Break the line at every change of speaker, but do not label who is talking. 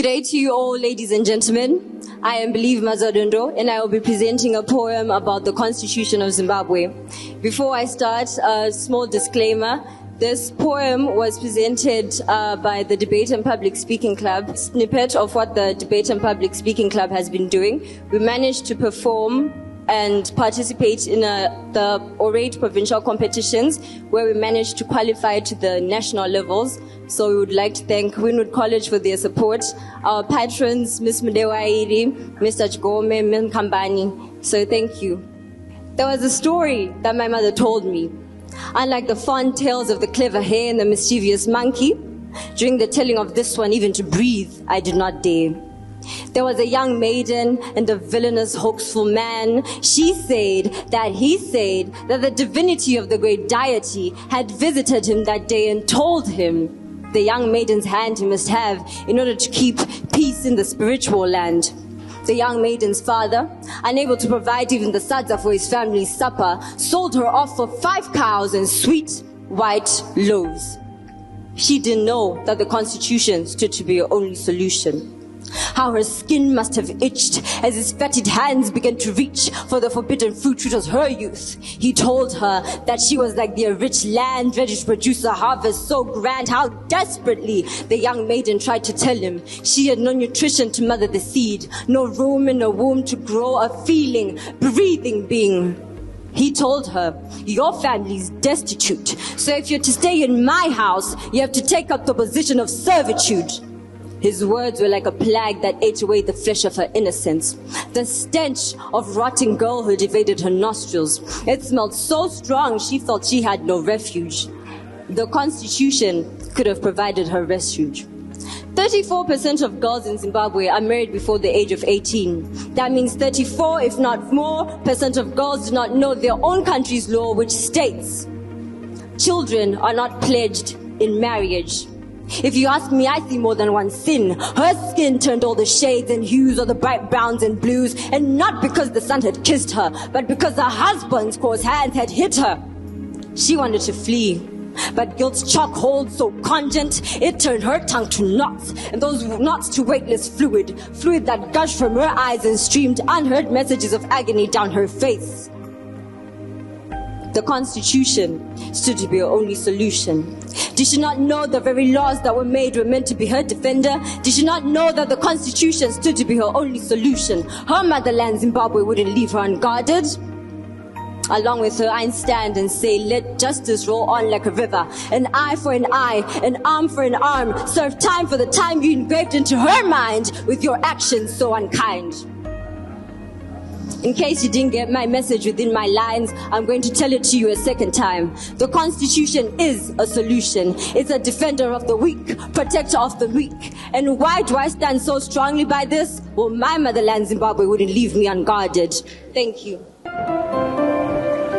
Good day to you all, ladies and gentlemen. I am Believe Mazadundo, and I will be presenting a poem about the Constitution of Zimbabwe. Before I start, a small disclaimer. This poem was presented by the Debate and Public Speaking Club, snippet of what the Debate and Public Speaking Club has been doing. We managed to perform and participate in the orate provincial competitions where we managed to qualify to the national levels. So we would like to thank Winwood College for their support, our patrons, Ms. Mudewairi, Mr. Chigome, Ms. Kambani. So thank you. There was a story that my mother told me. Unlike the fond tales of the clever hare and the mischievous monkey, during the telling of this one, even to breathe, I did not dare. There was a young maiden and a villainous, hoaxful man. She said that he said that the divinity of the great deity had visited him that day and told him the young maiden's hand he must have in order to keep peace in the spiritual land. The young maiden's father, unable to provide even the sadza for his family's supper, sold her off for 5 cows and sweet white loaves. She didn't know that the Constitution stood to be her only solution. How her skin must have itched as his fetid hands began to reach for the forbidden fruit which was her youth. He told her that she was like the rich land ready to produce a harvest so grand. How desperately the young maiden tried to tell him she had no nutrition to mother the seed, no room in her womb to grow a feeling, breathing being. He told her, your family's destitute, so if you're to stay in my house, you have to take up the position of servitude. His words were like a plague that ate away the flesh of her innocence. The stench of rotting girlhood evaded her nostrils. It smelled so strong she felt she had no refuge. The Constitution could have provided her refuge. 34% of girls in Zimbabwe are married before the age of 18. That means 34, if not more, percent of girls do not know their own country's law, which states children are not pledged in marriage. If you ask me, I see more than one sin. Her skin turned all the shades and hues of the bright browns and blues, and not because the sun had kissed her, but because her husband's coarse hands had hit her. She wanted to flee, but guilt's chokehold so congent, it turned her tongue to knots, and those knots to weightless fluid that gushed from her eyes and streamed unheard messages of agony down her face. The Constitution stood to be her only solution. Did she not know the very laws that were made were meant to be her defender? Did she not know that the Constitution stood to be her only solution? Her motherland, Zimbabwe, wouldn't leave her unguarded. Along with her, I stand and say, let justice roll on like a river. An eye for an eye, an arm for an arm. Serve time for the time you engraved into her mind with your actions so unkind. In case you didn't get my message within my lines, I'm going to tell it to you a second time. The Constitution is a solution. It's a defender of the weak, protector of the weak. And why do I stand so strongly by this? Well, my motherland, Zimbabwe, wouldn't leave me unguarded. Thank you.